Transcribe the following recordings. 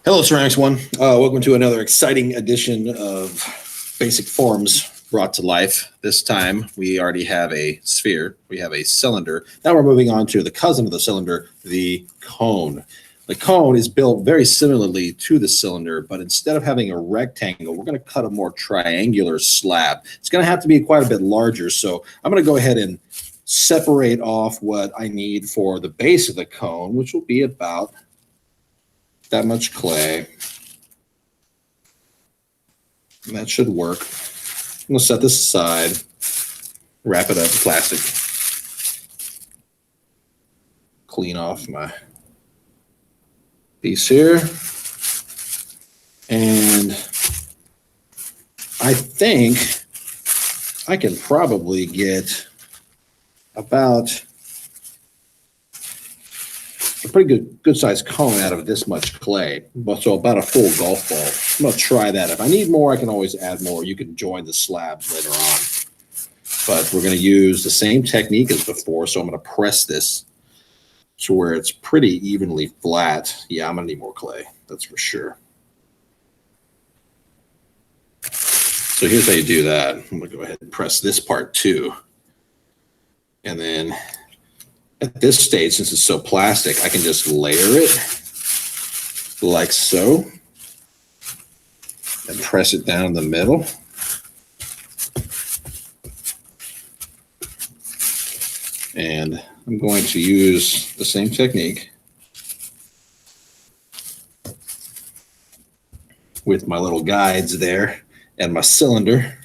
Hello, Ceramics One. Welcome to another exciting edition of Basic Forms brought to life. This time we already have a sphere, we have a cylinder. Now we're moving on to the cousin of the cylinder, the cone. The cone is built very similarly to the cylinder, but instead of having a rectangle, we're going to cut a more triangular slab. It's going to have to be quite a bit larger, so I'm going to go ahead and separate off what I need for the base of the cone, which will be about that much clay. And that should work. I'm going to set this aside, wrap it up in plastic, clean off my piece here. And I think I can probably get about a pretty good sized cone out of this much clay, so about a full golf ball. I'm going to try that. If I need more, I can always add more. You can join the slabs later on. But we're going to use the same technique as before, so I'm going to press this to where it's pretty evenly flat. Yeah, I'm going to need more clay, that's for sure. So here's how you do that. I'm going to go ahead and press this part too. And then at this stage, since it's so plastic, I can just layer it like so and press it down the middle. And I'm going to use the same technique with my little guides there and my cylinder.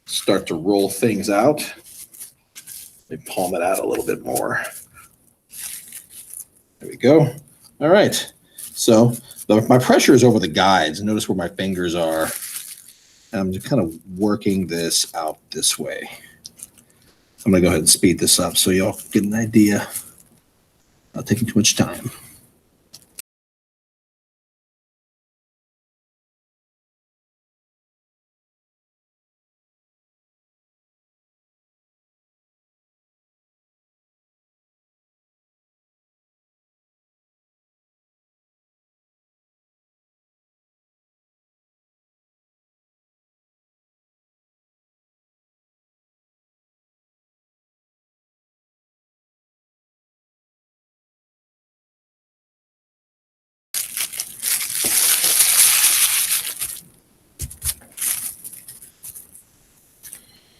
Start to roll things out. Let me palm it out a little bit more. There we go. All right. So my pressure is over the guides. Notice where my fingers are. And I'm just kind of working this out this way. I'm going to go ahead and speed this up so y'all get an idea. Not taking too much time.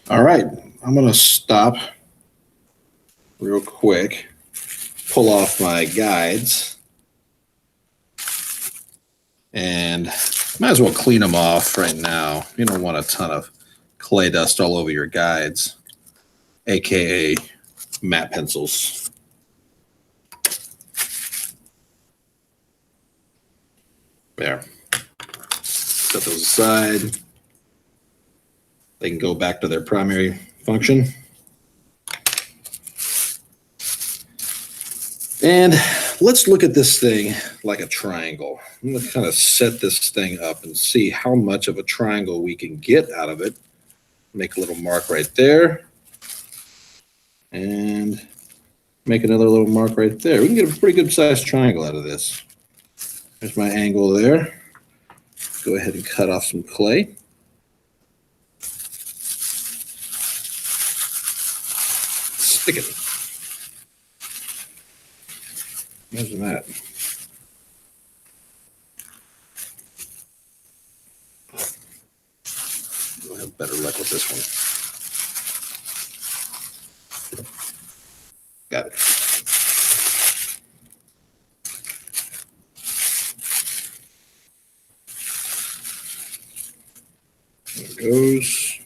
All right, I'm going to stop real quick, pull off my guides, and might as well clean them off right now. You don't want a ton of clay dust all over your guides, aka matte pencils. There. Set those aside. They can go back to their primary function. And let's look at this thing like a triangle. I'm going to kind of set this thing up and see how much of a triangle we can get out of it. Make a little mark right there. And make another little mark right there. We can get a pretty good sized triangle out of this. There's my angle there. Go ahead and cut off some clay. Stick it. Imagine that. We'll have better luck with this one. Got it. There it goes.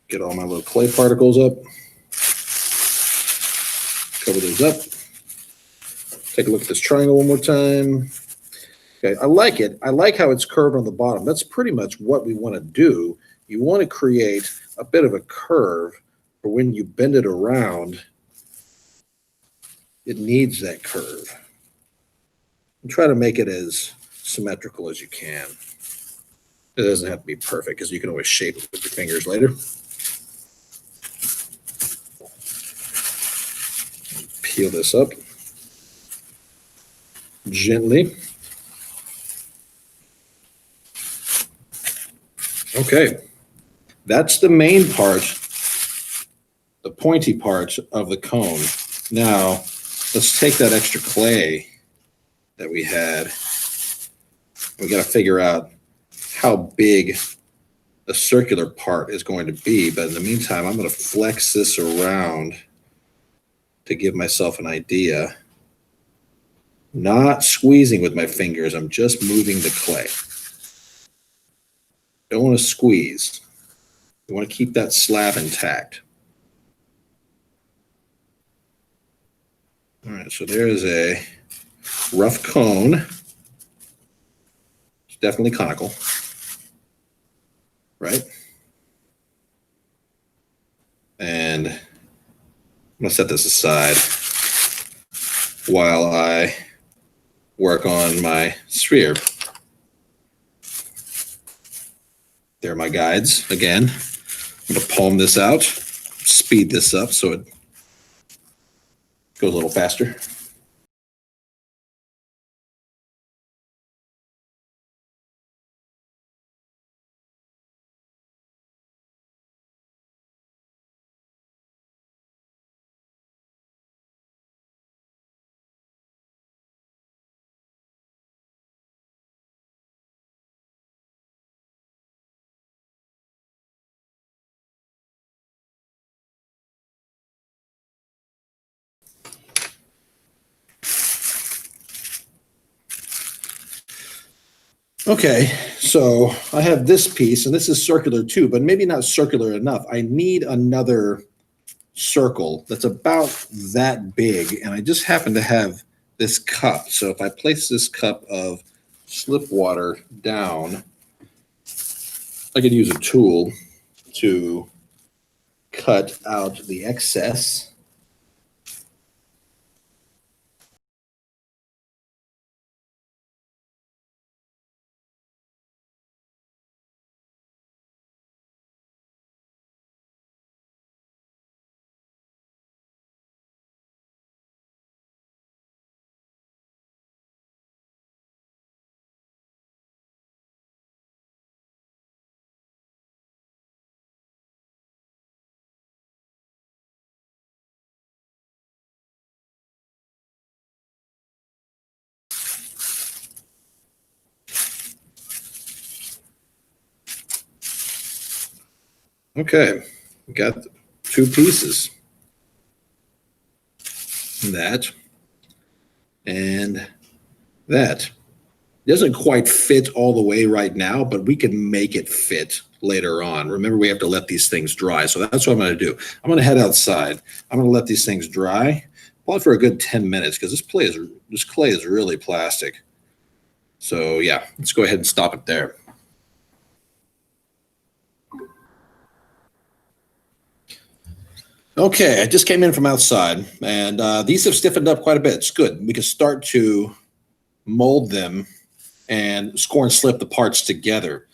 Get all my little clay particles up. Cover those up. Take a look at this triangle one more time. Okay, I like it. I like how it's curved on the bottom. That's pretty much what we want to do. You want to create a bit of a curve for when you bend it around. It needs that curve. And try to make it as symmetrical as you can. It doesn't have to be perfect because you can always shape it with your fingers later. Peel this up gently. Okay, that's the main part, the pointy part of the cone. Now, let's take that extra clay that we had. We got to figure out how big the circular part is going to be. But in the meantime, I'm going to flex this around to give myself an idea. Not squeezing with my fingers, I'm just moving the clay. Don't want to squeeze. You want to keep that slab intact. All right, so there's a rough cone. It's definitely conical, right? And I'm going to set this aside while I work on my sphere. There are my guides again. I'm going to palm this out, speed this up so it goes a little faster. Okay, so I have this piece, and this is circular too, but maybe not circular enough. I need another circle that's about that big, and I just happen to have this cup. So if I place this cup of slip water down, I could use a tool to cut out the excess. Okay, got two pieces. That and that. It doesn't quite fit all the way right now, but we can make it fit later on. Remember, we have to let these things dry. So that's what I'm going to do. I'm going to head outside. I'm going to let these things dry, probably for a good 10 minutes, because this clay is really plastic. So yeah, let's go ahead and stop it there. Okay, I just came in from outside, and these have stiffened up quite a bit. It's good. We can start to mold them and score and slip the parts together.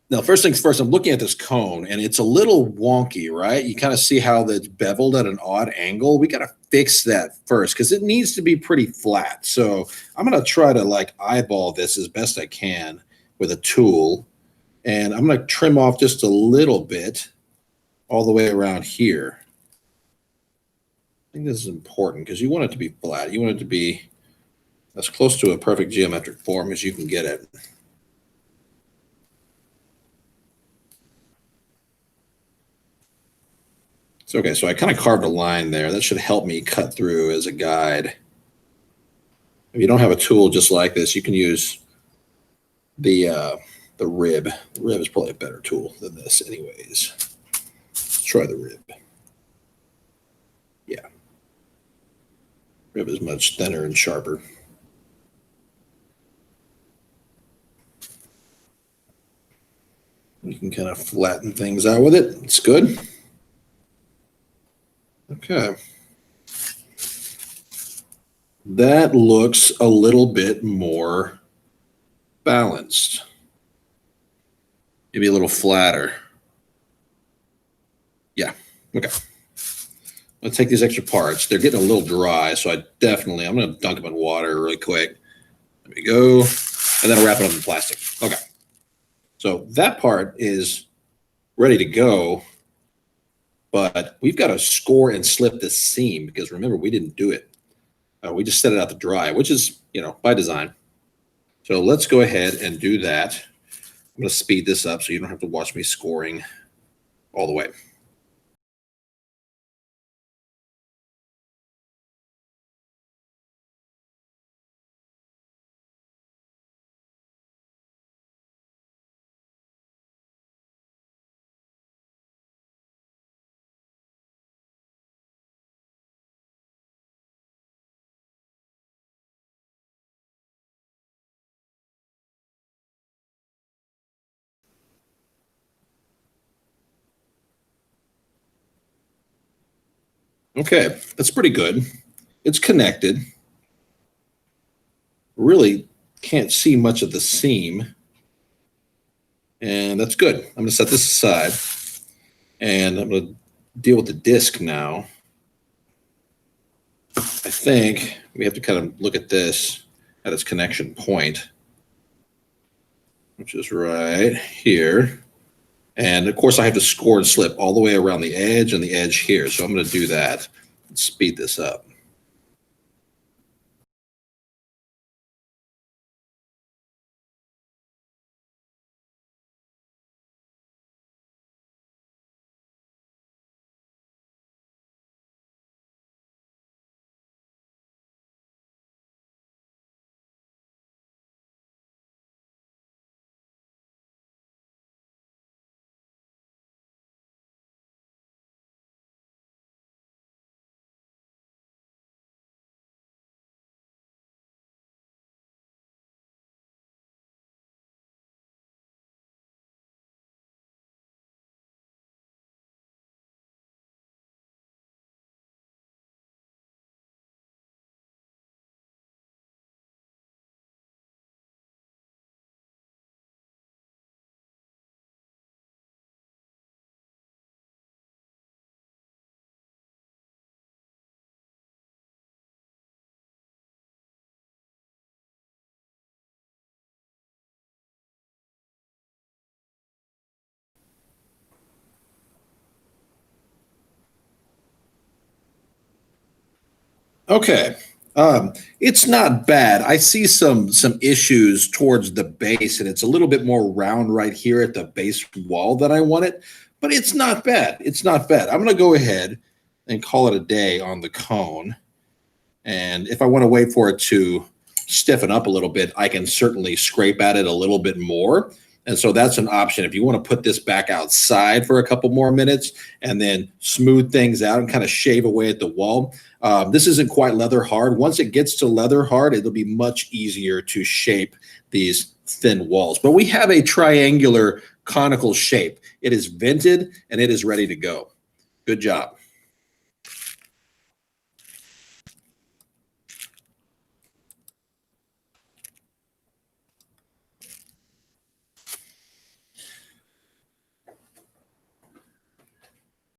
Now, first things first, I'm looking at this cone, and it's a little wonky, right? You kind of see how it's beveled at an odd angle. We got to fix that first because it needs to be pretty flat. So I'm going to try to like eyeball this as best I can with a tool, and I'm going to trim off just a little bit all the way around here. I think this is important because you want it to be flat. You want it to be as close to a perfect geometric form as you can get it. So, okay, so I kind of carved a line there. That should help me cut through as a guide. If you don't have a tool just like this, you can use the rib. The rib is probably a better tool than this anyways. Let's try the rib. Yeah. Rib is much thinner and sharper. You can kind of flatten things out with it. It's good. Okay. That looks a little bit more balanced. Maybe a little flatter. Yeah. Okay. Let's take these extra parts. They're getting a little dry, so I'm going to dunk them in water really quick. There we go. And then I'll wrap it up in plastic. Okay. So that part is ready to go, but we've got to score and slip this seam because remember, we didn't do it. We just set it out to dry, which is, by design. So let's go ahead and do that. I'm going to speed this up so you don't have to watch me scoring all the way. Okay, that's pretty good. It's connected. Really can't see much of the seam. And that's good. I'm going to set this aside. And I'm going to deal with the disc now. I think we have to kind of look at this at its connection point, which is right here. And of course, I have to score and slip all the way around the edge and the edge here. So I'm going to do that and speed this up. Okay. It's not bad. I see some issues towards the base, and it's a little bit more round right here at the base wall than I want it, but it's not bad. It's not bad. I'm going to go ahead and call it a day on the cone. And if I want to wait for it to stiffen up a little bit, I can certainly scrape at it a little bit more. And so that's an option. If you want to put this back outside for a couple more minutes and then smooth things out and kind of shave away at the wall, this isn't quite leather hard. Once it gets to leather hard, it'll be much easier to shape these thin walls. But we have a triangular conical shape. It is vented and it is ready to go. Good job.